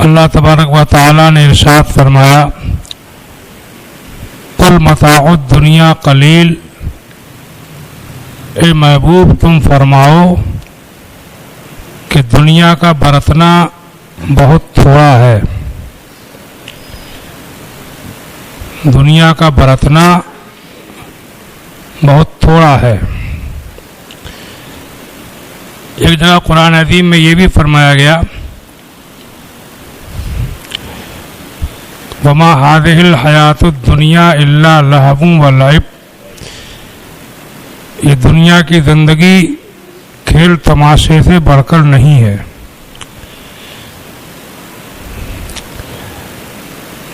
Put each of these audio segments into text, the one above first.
اللہ تبارک و تعالی نے ارشاد فرمایا قل متاع الدنیا قلیل، اے محبوب تم فرماؤ کہ دنیا کا برتنا بہت تھوڑا ہے، دنیا کا برتنا بہت تھوڑا ہے۔ ایک جگہ قرآن عظیم میں یہ بھی فرمایا گیا وما هذه الحیات الدنیا الا لہو ولعب، یہ دنیا کی زندگی کھیل تماشے سے بڑھ کر نہیں ہے۔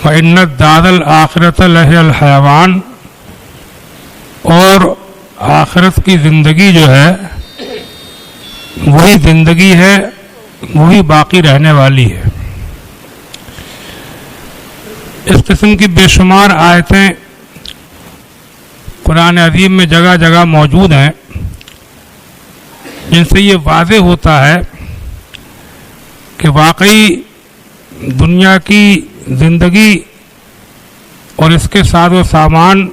وَإِنَّ الدَّارَ الْآخِرَةَ لَهِيَ الْحَيَوَانُ، اور آخرت کی زندگی جو ہے وہی زندگی ہے، وہی باقی رہنے والی ہے۔ اس قسم کی بے شمار آیتیں قرآن عظیم میں جگہ جگہ موجود ہیں، جن سے یہ واضح ہوتا ہے کہ واقعی دنیا کی زندگی اور اس کے ساز و سامان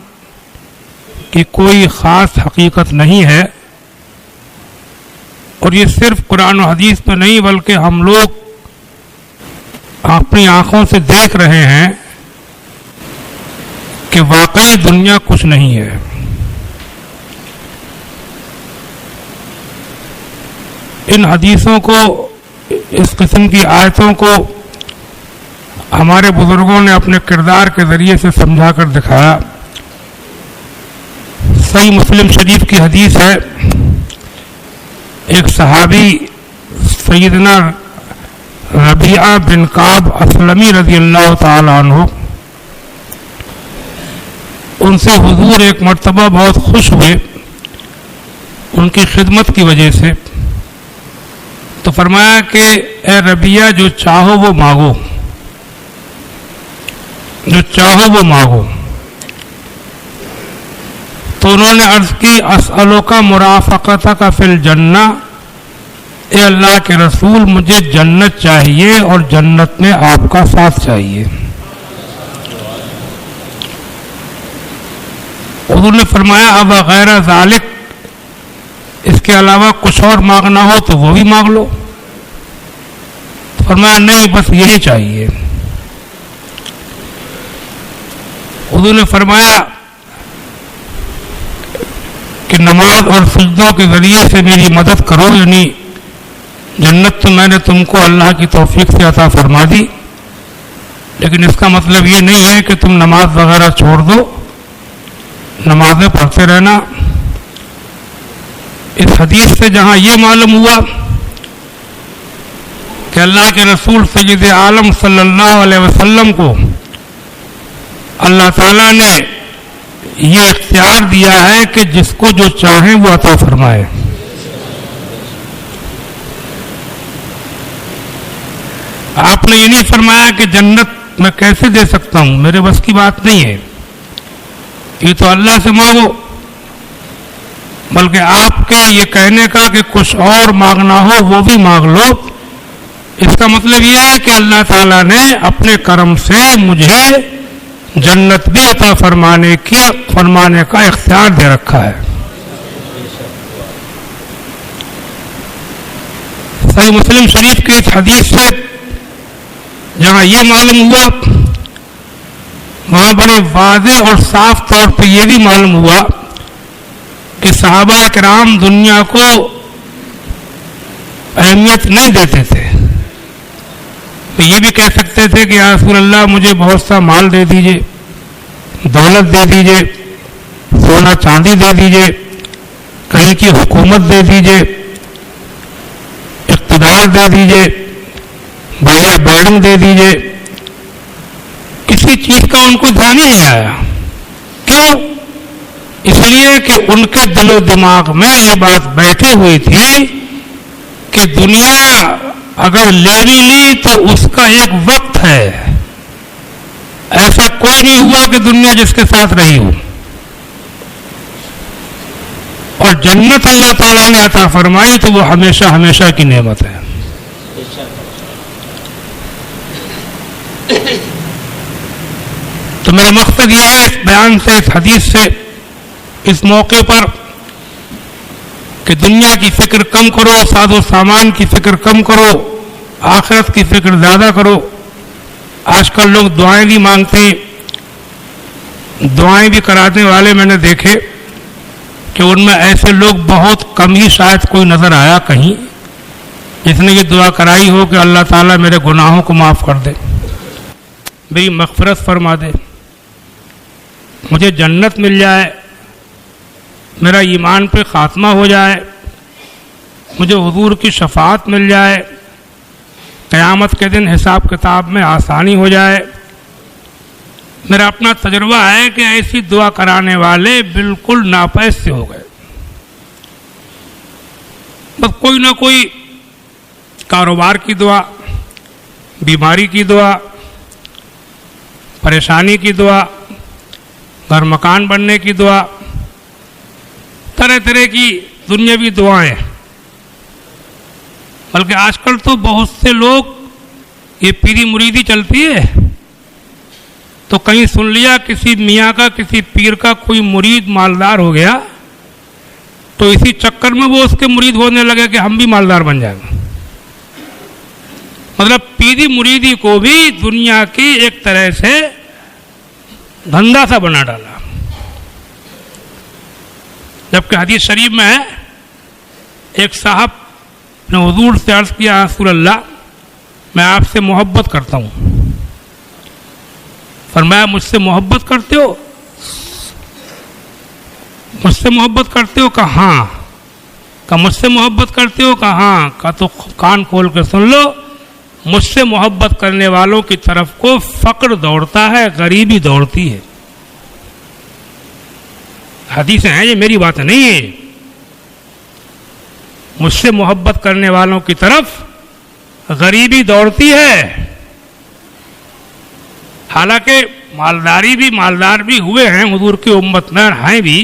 کی کوئی خاص حقیقت نہیں ہے، اور یہ صرف قرآن و حدیث میں نہیں بلکہ ہم لوگ اپنی آنکھوں سے دیکھ رہے ہیں کہ واقعی دنیا کچھ نہیں ہے۔ ان حدیثوں کو، اس قسم کی آیتوں کو ہمارے بزرگوں نے اپنے کردار کے ذریعے سے سمجھا کر دکھایا۔ صحیح مسلم شریف کی حدیث ہے، ایک صحابی سیدنا ربیعہ بن کعب اسلمی رضی اللہ تعالی عنہ، ان سے حضور ایک مرتبہ بہت خوش ہوئے ان کی خدمت کی وجہ سے، تو فرمایا کہ اے ربیعہ جو چاہو وہ مانگو، جو چاہو وہ مانگو۔ تو انہوں نے عرض کی اسألک مرافقتک فی الجنہ، اے اللہ کے رسول مجھے جنت چاہیے اور جنت میں آپ کا ساتھ چاہیے۔ حضور نے فرمایا اب غیر ذالک، اس کے علاوہ کچھ اور مانگنا ہو تو وہ بھی مانگ لو۔ فرمایا نہیں، بس یہی چاہیے۔ حضور نے فرمایا کہ نماز اور سجدوں کے ذریعے سے میری مدد کرو، یعنی جنت تو میں نے تم کو اللہ کی توفیق سے عطا فرما دی، لیکن اس کا مطلب یہ نہیں ہے کہ تم نماز وغیرہ چھوڑ دو، نمازیں پڑھتے رہنا۔ اس حدیث سے جہاں یہ معلوم ہوا کہ اللہ کے رسول سید عالم صلی اللہ علیہ وسلم کو اللہ تعالیٰ نے یہ اختیار دیا ہے کہ جس کو جو چاہیں وہ عطا فرمائے۔ آپ نے یہ نہیں فرمایا کہ جنت میں کیسے دے سکتا ہوں، میرے بس کی بات نہیں ہے، یہ تو اللہ سے مانگو، بلکہ آپ کے یہ کہنے کا کہ کچھ اور مانگنا ہو وہ بھی مانگ لو، اس کا مطلب یہ ہے کہ اللہ تعالیٰ نے اپنے کرم سے مجھے جنت بھی عطا فرمانے کا اختیار دے رکھا ہے۔ صحیح مسلم شریف کے اس حدیث سے جہاں یہ معلوم ہوا، وہاں بڑے واضح اور صاف طور پہ یہ بھی معلوم ہوا کہ صحابہ کرام دنیا کو اہمیت نہیں دیتے تھے۔ تو یہ بھی کہہ سکتے تھے کہ یا رسول اللہ مجھے بہت سا مال دے دیجئے، دولت دے دیجئے، سونا چاندی دے دیجئے، کہیں کی حکومت دے دیجئے، اقتدار دے دیجئے، بڑھیا بلڈنگ دے دیجئے۔ کسی چیز کا ان کو دھیان ہی نہیں آیا۔ کیوں؟ اس لیے کہ ان کے دل و دماغ میں یہ بات بیٹھی ہوئی تھی کہ دنیا اگر لے بھی لی تو اس کا ایک وقت ہے، ایسا کوئی نہیں ہوا کہ دنیا جس کے ساتھ رہی ہو، اور جنت اللہ تعالیٰ نے عطا فرمائی تو وہ ہمیشہ ہمیشہ کی نعمت ہے۔ تو میرا مقصد یہ ہے اس بیان سے، اس حدیث سے، اس موقع پر کہ دنیا کی فکر کم کرو، ساز و سامان کی فکر کم کرو، آخرت کی فکر زیادہ کرو۔ آج کل لوگ دعائیں بھی مانگتے ہیں، دعائیں بھی کرانے والے میں نے دیکھے کہ ان میں ایسے لوگ بہت کم ہی شاید کوئی نظر آیا کہیں جس نے یہ دعا کرائی ہو کہ اللہ تعالیٰ میرے گناہوں کو معاف کر دے، میری مغفرت فرما دے، مجھے جنت مل جائے، میرا ایمان پہ خاتمہ ہو جائے، مجھے حضور کی شفاعت مل جائے، قیامت کے دن حساب کتاب میں آسانی ہو جائے۔ میرا اپنا تجربہ ہے کہ ایسی دعا کرانے والے بالکل ناپید سے ہو گئے، بس کوئی نہ کوئی کاروبار کی دعا، بیماری کی دعا، پریشانی کی دعا، گھر مکان بننے کی دعا، طرح طرح کی دنیاوی دعائیں۔ بلکہ آج کل تو بہت سے لوگ یہ پیری مریدی چلتی ہے تو کہیں سن لیا کسی میاں کا، کسی پیر کا کوئی مرید مالدار ہو گیا تو اسی چکر میں وہ اس کے مرید ہونے لگے کہ ہم بھی مالدار بن جائیں گے۔ مطلب پیری مریدی کو بھی دنیا کی ایک طرح سے دھندا سا بنا ڈالا۔ جبکہ حدیث شریف میں ہے، ایک صاحب نے حضور سے عرض کیا، رسول اللہ میں آپ سے محبت کرتا ہوں۔ فرمایا مجھ سے محبت کرتے ہو؟ مجھ سے محبت کرتے ہو؟ کہا ہاں۔ کہا مجھ سے محبت کرتے ہو؟ کہا ہاں۔ کہا تو کان کھول کے سن لو، مجھ سے محبت کرنے والوں کی طرف کو فقر دوڑتا ہے، غریبی دوڑتی ہے۔ حدیثیں ہیں، یہ میری بات نہیں ہے۔ مجھ سے محبت کرنے والوں کی طرف غریبی دوڑتی ہے۔ حالانکہ مالدار بھی ہوئے ہیں حضور کی امت میں، ہیں بھی،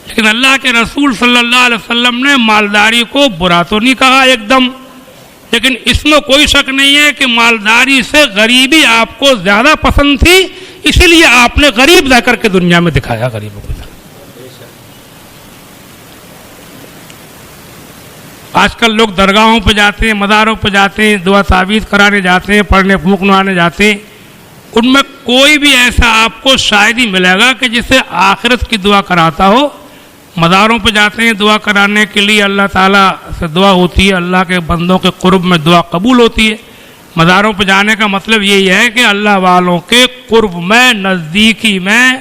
لیکن اللہ کے رسول صلی اللہ علیہ وسلم نے مالداری کو برا تو نہیں کہا ایک دم، لیکن اس میں کوئی شک نہیں ہے کہ مالداری سے غریبی آپ کو زیادہ پسند تھی، اسی لیے آپ نے غریب رہ کر کے دنیا میں دکھایا غریبوں کو۔ آج کل لوگ درگاہوں پہ جاتے ہیں، مزاروں پہ جاتے ہیں، دعا تعویذ کرانے جاتے ہیں، پڑھنے پھونکنے جاتے ہیں، ان میں کوئی بھی ایسا آپ کو شاید ہی ملے گا کہ جسے آخرت کی دعا کراتا ہو۔ مزاروں پہ جاتے ہیں دعا کرانے کے لیے، اللہ تعالیٰ سے دعا ہوتی ہے، اللہ کے بندوں کے قرب میں دعا قبول ہوتی ہے۔ مزاروں پہ جانے کا مطلب یہی ہے کہ اللہ والوں کے قرب میں، نزدیکی میں،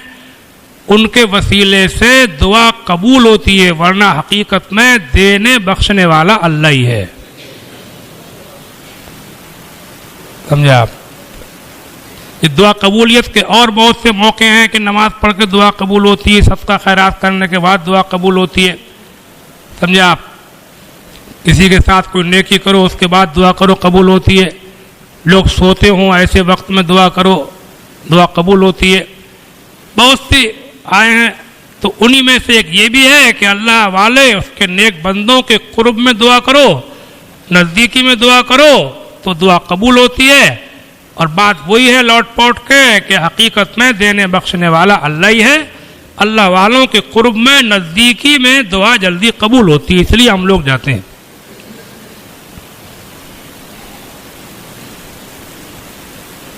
ان کے وسیلے سے دعا قبول ہوتی ہے، ورنہ حقیقت میں دینے بخشنے والا اللہ ہی ہے۔ سمجھے آپ؟ یہ دعا قبولیت کے اور بہت سے موقع ہیں کہ نماز پڑھ کے دعا قبول ہوتی ہے، صدقہ خیرات کرنے کے بعد دعا قبول ہوتی ہے۔ سمجھے آپ؟ کسی کے ساتھ کوئی نیکی کرو، اس کے بعد دعا کرو، قبول ہوتی ہے۔ لوگ سوتے ہوں ایسے وقت میں دعا کرو، دعا قبول ہوتی ہے۔ بہت سی آئے ہیں تو انہی میں سے ایک یہ بھی ہے کہ اللہ والے اس کے نیک بندوں کے قرب میں دعا کرو، نزدیکی میں دعا کرو تو دعا قبول ہوتی ہے۔ اور بات وہی ہے لوٹ پوٹ کے کہ حقیقت میں دینے بخشنے والا اللہ ہی ہے۔ اللہ والوں کے قرب میں، نزدیکی میں دعا جلدی قبول ہوتی ہے، اس لیے ہم لوگ جاتے ہیں۔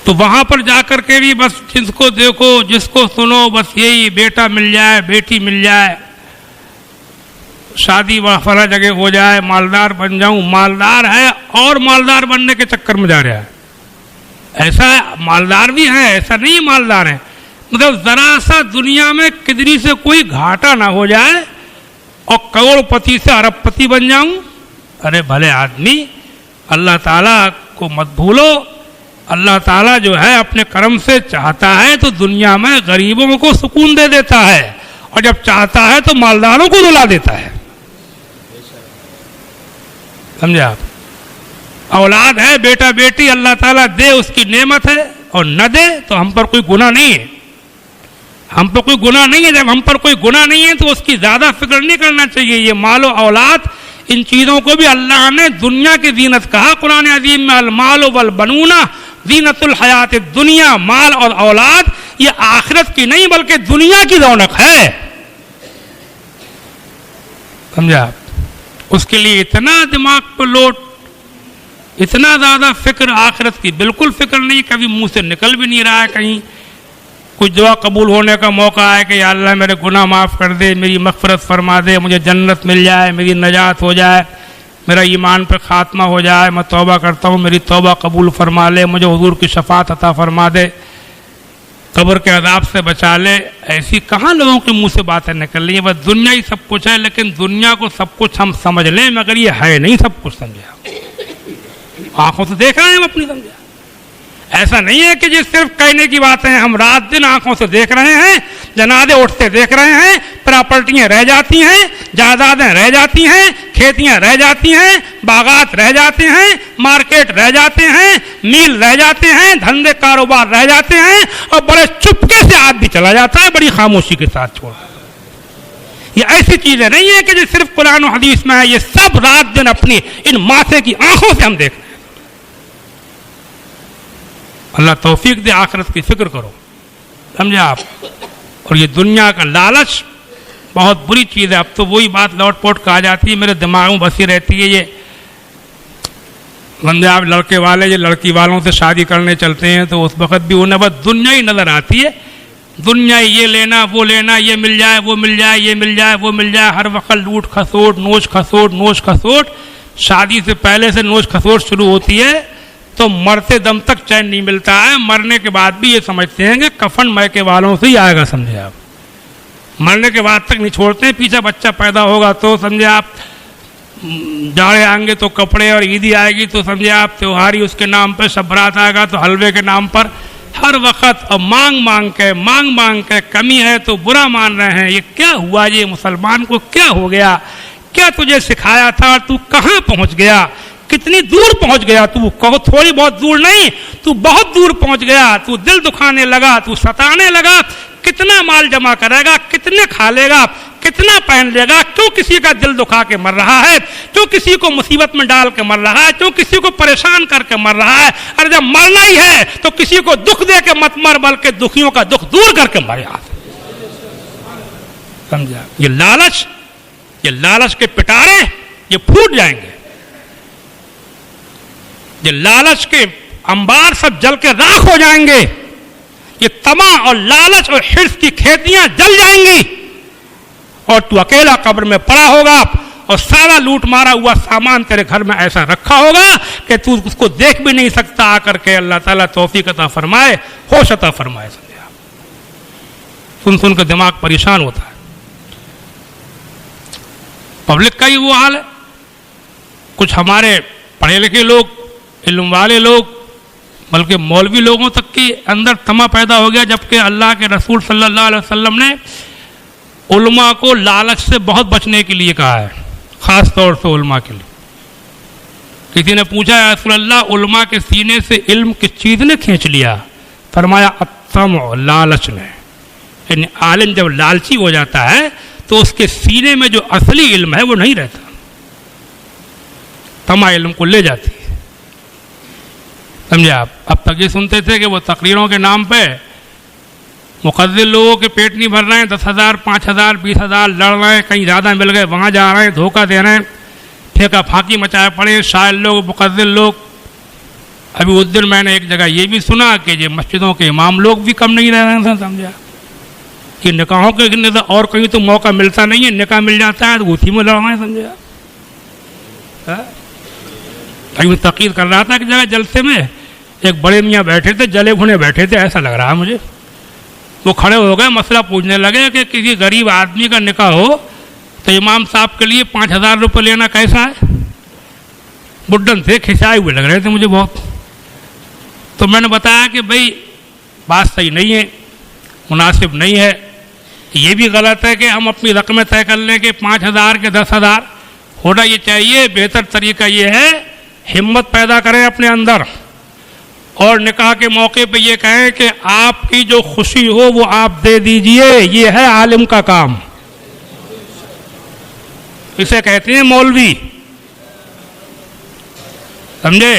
تو وہاں پر جا کر کے بھی بس جس کو دیکھو، جس کو سنو، بس یہی بیٹا مل جائے، بیٹی مل جائے، شادی فلاں جگہ ہو جائے، مالدار بن جاؤں۔ مالدار ہے اور مالدار بننے کے چکر میں جا رہا ہے۔ ایسا ہے، مالدار بھی ہیں، ایسا نہیں مالدار ہیں، مطلب ذرا سا دنیا میں کدری سے کوئی گھاٹا نہ ہو جائے اور کروڑ پتی سے ارب پتی بن جاؤں۔ ارے بھلے آدمی، اللہ تعالیٰ کو مت بھولو۔ اللہ تعالیٰ جو ہے اپنے کرم سے چاہتا ہے تو دنیا میں غریبوں کو سکون دے دیتا ہے، اور جب چاہتا ہے تو مالداروں کو رلا دیتا ہے۔ سمجھے آپ؟ اولاد ہے، بیٹا بیٹی، اللہ تعالیٰ دے اس کی نعمت ہے، اور نہ دے تو ہم پر کوئی گناہ نہیں ہے۔ ہم پر کوئی گناہ نہیں ہے۔ جب ہم پر کوئی گناہ نہیں ہے تو اس کی زیادہ فکر نہیں کرنا چاہیے۔ یہ مال و اولاد، ان چیزوں کو بھی اللہ نے دنیا کی زینت کہا قرآن عظیم میں، المال والبنون زینت الحیات الدنیا، مال اور اولاد یہ آخرت کی نہیں بلکہ دنیا کی رونق ہے. سمجھا؟ اس کے لیے اتنا دماغ پہ لوٹ، اتنا زیادہ فکر، آخرت کی بالکل فکر نہیں، کبھی منہ سے نکل بھی نہیں رہا ہے کہیں کچھ دعا قبول ہونے کا موقع آئے کہ یا اللہ میرے گناہ معاف کر دے، میری مغفرت فرما دے، مجھے جنت مل جائے، میری نجات ہو جائے، میرا ایمان پہ خاتمہ ہو جائے، میں توبہ کرتا ہوں، میری توبہ قبول فرما لے، مجھے حضور کی شفاعت عطا فرما دے، قبر کے عذاب سے بچا لے. ایسی کہاں لوگوں کے منہ سے باتیں نکل رہی ہیں؟ بس دنیا ہی سب کچھ ہے، لیکن دنیا کو سب کچھ ہم سمجھ لیں مگر یہ ہے نہیں سب کچھ. سمجھا؟ آنکھوں سے دیکھ رہے ہیں ہم اپنی. سمجھا؟ ایسا نہیں ہے کہ جس صرف کہنے کی باتیں ہیں، ہم رات دن آنکھوں سے دیکھ رہے ہیں، جنازے اٹھتے دیکھ رہے ہیں، پراپرٹیاں رہ جاتی ہیں، جائیدادیں رہ جاتی ہیں، کھیتیاں رہ جاتی ہیں، باغات رہ جاتے ہیں، مارکیٹ رہ جاتے ہیں، میل رہ جاتے ہیں، دھندے کاروبار رہ جاتے ہیں، اور بڑے چپکے سے آدمی چلا جاتا ہے بڑی خاموشی کے ساتھ چھوڑ. یہ ایسی چیزیں نہیں ہیں کہ جو صرف قرآن و حدیث میں ہے، یہ سب رات دن اپنی ان ماتھے کی آنکھوں سے ہم دیکھ رہے ہیں. اللہ توفیق دے، آخرت کی فکر کرو. سمجھے آپ؟ اور یہ دنیا کا لالچ بہت بری چیز ہے. اب تو وہی بات لوٹ پوٹ کہا جاتی ہے، میرے دماغ میں بسی رہتی ہے. یہ سمجھے آپ، لڑکے والے یہ لڑکی والوں سے شادی کرنے چلتے ہیں تو اس وقت بھی انہیں بس دنیا ہی نظر آتی ہے. دنیا یہ لینا وہ لینا، یہ مل جائے وہ مل جائے، یہ مل جائے وہ مل جائے، ہر وقت لوٹ کھسوٹ، نوچ کھسوٹ، نوچ کھسوٹ. شادی سے پہلے سے نوچ کھسوٹ شروع ہوتی ہے تو مرتے دم تک چین نہیں ملتا ہے. مرنے کے بعد بھی یہ سمجھتے ہیں کہ کفن میکے والوں سے ہی آئے گا. سمجھے آپ؟ مرنے کے بعد تک نہیں چھوڑتے ہیں. پیچھے بچہ پیدا ہوگا تو سمجھے آپ جاڑے آئیں گے تو کپڑے، اور عیدی آئے گی تو سمجھے آپ تیوہاری اس کے نام پہ، شب برات آئے گا تو حلوے کے نام پر، ہر وقت اور مانگ مانگ کے کمی ہے تو برا مان رہے ہیں. یہ کیا ہوا؟ یہ مسلمان کو کیا ہو گیا؟ کیا تجھے سکھایا تھا؟ تو کہاں پہنچ گیا؟ کتنی دور پہنچ گیا؟ تو کہو تھوڑی بہت دور نہیں، تو بہت دور پہنچ گیا. تو دل دکھانے لگا، تو ستانے لگا. کتنا مال جمع کرے گا؟ کتنے کھا لے گا؟ کتنا پہن لے گا؟ کیوں کسی کا دل دکھا کے مر رہا ہے؟ کیوں کسی کو مصیبت میں ڈال کے مر رہا ہے؟ کیوں کسی کو پریشان کر کے مر رہا ہے؟ ارے جب مرنا ہی ہے تو کسی کو دکھ دے کے مت مر، بلکہ دکھیوں کا دکھ دور کر کے مر. سمجھا؟ یہ لالچ کے پٹارے یہ پھوٹ جائیں گے. یہ لالچ کے انبار سب جل کے راکھ ہو جائیں گے. یہ طمع اور لالچ اور حرص کی کھیتیاں جل جائیں گی، اور تو اکیلا قبر میں پڑا ہوگا، اور سارا لوٹ مارا ہوا سامان تیرے گھر میں ایسا رکھا ہوگا کہ تو اس کو دیکھ بھی نہیں سکتا. آ کر کے اللہ تعالیٰ توفیق عطا فرمائے، ہوش عطا فرمائے. سن کے دماغ پریشان ہوتا ہے. پبلک کا ہی وہ حال ہے. کچھ ہمارے پڑھے لکھے لوگ، علم والے لوگ، بلکہ مولوی لوگوں تک کے اندر طمع پیدا ہو گیا، جبکہ اللہ کے رسول صلی اللہ علیہ وسلم نے علماء کو لالچ سے بہت بچنے کے لیے کہا ہے، خاص طور سے علماء کے لیے. کسی نے پوچھا یا رسول اللہ، علماء کے سینے سے علم کس چیز نے کھینچ لیا؟ فرمایا الطمع، لالچ نے. یعنی عالم جب لالچی ہو جاتا ہے تو اس کے سینے میں جو اصلی علم ہے وہ نہیں رہتا، طمع علم کو لے جاتی ہے. سمجھے آپ؟ اب تک یہ سنتے تھے کہ وہ تقریروں کے نام پہ مقدر لوگوں کے پیٹ نہیں بھر رہے ہیں، 10,000 5,000 20,000 لڑ رہے ہیں، کہیں زیادہ مل گئے وہاں جا رہے ہیں، دھوکہ دے رہے ہیں، پھینکا پھانکی مچائے پڑے شاعر لوگ، مقدر لوگ. ابھی اس دن میں نے ایک جگہ یہ بھی سنا کہ یہ مسجدوں کے امام لوگ بھی کم نہیں رہ رہے ہیں. سمجھا؟ کہ نکاحوں کے اور کہیں تو موقع ملتا نہیں ہے، نکاح مل جاتا ہے تو اسی میں لڑ رہے ہیں. سمجھا؟ ابھی تقریر کر رہا تھا کہ جگہ جلسے میں ایک بڑے میاں بیٹھے تھے، جلے بھنے بیٹھے تھے، ایسا لگ رہا مجھے. وہ کھڑے ہو گئے، مسئلہ پوچھنے لگے کہ کسی غریب آدمی کا نکاح ہو تو امام صاحب کے لیے 5,000 روپے لینا کیسا ہے؟ بڈن تھے، کھنچائے ہوئے لگ رہے تھے مجھے بہت. تو میں نے بتایا کہ بھائی بات صحیح نہیں ہے، مناسب نہیں ہے. یہ بھی غلط ہے کہ ہم اپنی رقمیں طے کر لیں کہ 5,000 کے 10,000. ہونا یہ چاہیے، بہتر طریقہ یہ ہے ہمت پیدا کریں اپنے اندر، اور نکاح کے موقع پہ یہ کہیں کہ آپ کی جو خوشی ہو وہ آپ دے دیجئے. یہ ہے عالم کا کام، اسے کہتے ہیں مولوی. سمجھے؟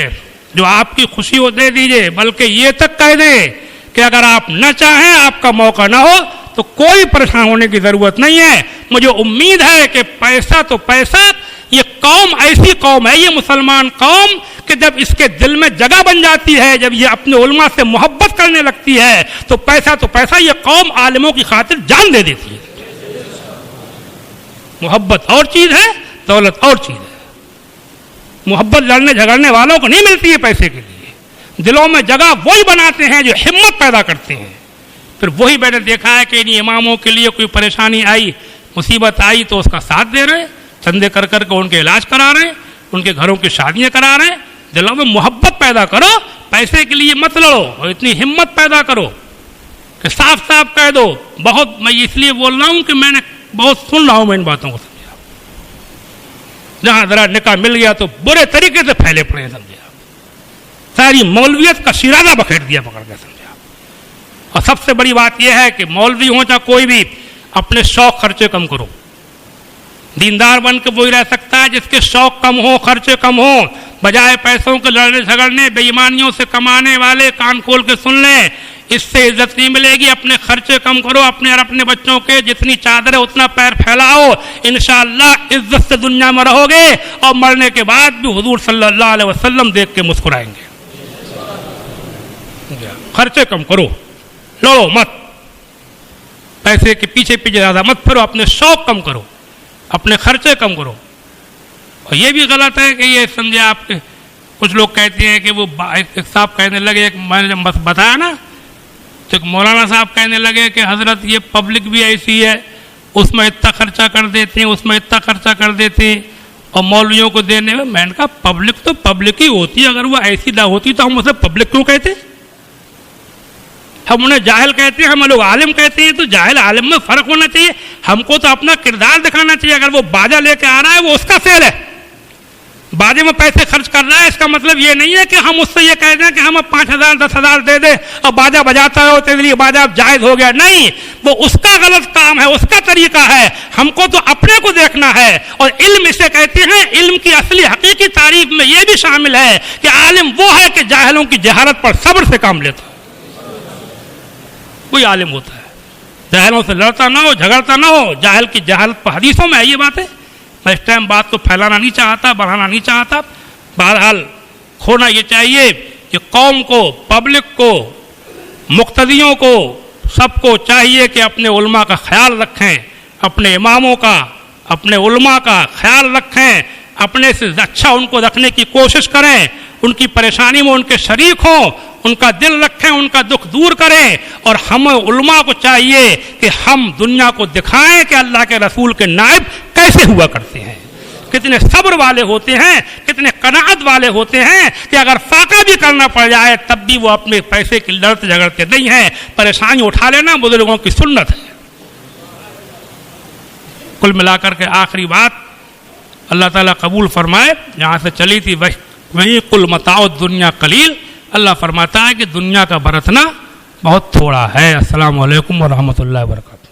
جو آپ کی خوشی ہو دے دیجئے، بلکہ یہ تک کہہ دیں کہ اگر آپ نہ چاہیں، آپ کا موقع نہ ہو تو کوئی پریشان ہونے کی ضرورت نہیں ہے۔ مجھے امید ہے کہ پیسہ تو پیسہ، یہ قوم ایسی قوم ہے، یہ مسلمان قوم، کہ جب اس کے دل میں جگہ بن جاتی ہے، جب یہ اپنے علماء سے محبت کرنے لگتی ہے تو پیسہ یہ قوم عالموں کی خاطر جان دے دیتی ہے۔ محبت اور چیز ہے، دولت اور چیز ہے۔ محبت لڑنے جھگڑنے والوں کو نہیں ملتی ہے پیسے کے لیے، دلوں میں جگہ وہی بناتے ہیں جو ہمت پیدا کرتے ہیں۔ پھر وہی میں نے دیکھا ہے کہ ان اماموں کے لیے کوئی پریشانی آئی، مصیبت آئی تو اس کا ساتھ دے رہے، چندے کر کے ان کے علاج کرا رہے ہیں، ان کے گھروں کی شادیاں کرا رہے ہیں۔ دلوں میں محبت پیدا کرو، پیسے کے لیے مت لڑو، اور اتنی ہمت پیدا کرو کہ صاف صاف کہہ دو۔ بہت میں اس لیے بول رہا ہوں کہ میں نے بہت سن رہا ہوں میں ان باتوں کو، سمجھا جہاں ذرا نکاح مل گیا تو برے طریقے سے پھیلے پڑے ہیں، سمجھا ساری مولویت کا شیرازہ بکھیر دیا پکڑ کے، سمجھا۔ اور سب سے بڑی بات یہ ہے کہ مولوی ہو چاہے کوئی بھی، اپنے شوق خرچے کم کرو۔ دیندار بن کے وہی رہ سکتا ہے جس کے شوق کم ہو، خرچے کم ہو۔ بجائے پیسوں کے لڑنے جھگڑنے، بے ایمانیوں سے کمانے والے کان کھول کے سن لیں، اس سے عزت نہیں ملے گی۔ اپنے خرچے کم کرو، اپنے اور اپنے بچوں کے جتنی چادر ہے اتنا پیر پھیلاؤ، انشاءاللہ عزت سے دنیا میں رہو گے، اور مرنے کے بعد بھی حضور صلی اللہ علیہ وسلم دیکھ کے مسکرائیں گے۔ خرچے کم کرو، لڑو مت، پیسے کے پیچھے زیادہ مت پھرو، اپنے شوق کم کرو، اپنے خرچے کم کرو۔ اور یہ بھی غلط ہے کہ یہ سمجھے آپ کے کچھ لوگ کہتے ہیں کہ وہ ایک صاحب کہنے لگے، میں نے جب بتایا نا تو ایک مولانا صاحب کہنے لگے کہ حضرت یہ پبلک بھی ایسی ہے، اس میں اتنا خرچہ کر دیتے ہیں، اس میں اتنا خرچہ کر دیتے ہیں، اور مولویوں کو دینے میں نے کہا پبلک تو پبلک ہی ہوتی ہے، اگر وہ ایسی نہ ہوتی تو ہم اسے پبلک کیوں کہتے؟ ہم انہیں جاہل کہتے ہیں، ہم لوگ عالم کہتے ہیں، تو جاہل عالم میں فرق ہونا چاہیے۔ ہم کو تو اپنا کردار دکھانا چاہیے۔ اگر وہ باجا لے کے آ رہا ہے وہ اس کا فعل ہے، باجے میں پیسے خرچ کر رہا ہے، اس کا مطلب یہ نہیں ہے کہ ہم اس سے یہ کہہ دیں کہ ہم اب 5,000 10,000 دے دیں اور باجا بجاتا ہے تیرے لیے باجا اب جائز ہو گیا۔ نہیں، وہ اس کا غلط کام ہے، اس کا طریقہ ہے۔ ہم کو تو اپنے کو دیکھنا ہے۔ اور علم اسے کہتے ہیں، علم کی اصلی حقیقی تعریف میں یہ بھی شامل ہے کہ عالم وہ ہے کہ جاہلوں کی جہالت پر صبر سے کام لیتا ہے، کوئی عالم ہوتا ہے، جاہلوں سے لڑتا نہ ہو، جھگڑتا نہ ہو۔ جاہل کی جہالت پر حدیثوں میں ہے یہ بات ہے۔ میں اس ٹائم بات کو پھیلانا نہیں چاہتا، بڑھانا نہیں چاہتا۔ بہرحال ہونا یہ چاہیے کہ قوم کو، پبلک کو، مقتدیوں کو، سب کو چاہیے کہ اپنے علماء کا خیال رکھیں، اپنے اماموں کا، اپنے علماء کا خیال رکھیں، اپنے سے اچھا ان کو رکھنے کی کوشش کریں، ان کی پریشانی میں ان کے شریک ہوں، ان کا دل رکھیں، ان کا دکھ دور کریں۔ اور ہم علماء کو چاہیے کہ ہم دنیا کو دکھائیں کہ اللہ کے رسول کے نائب کیسے ہوا کرتے ہیں، کتنے صبر والے ہوتے ہیں، کتنے قناعت والے ہوتے ہیں کہ اگر فاقہ بھی کرنا پڑ جائے تب بھی وہ اپنے پیسے کی لڑتے جھگڑتے نہیں ہیں۔ پریشانی اٹھا لینا بزرگوں کی سنت ہے۔ کل ملا کر کے آخری بات اللہ تعالیٰ قبول فرمائے، یہاں سے چلی تھی وہی قل متاع الدنیا قلیل، اللہ فرماتا ہے کہ دنیا کا برتنا بہت تھوڑا ہے۔ السلام علیکم ورحمۃ اللہ وبرکاتہ۔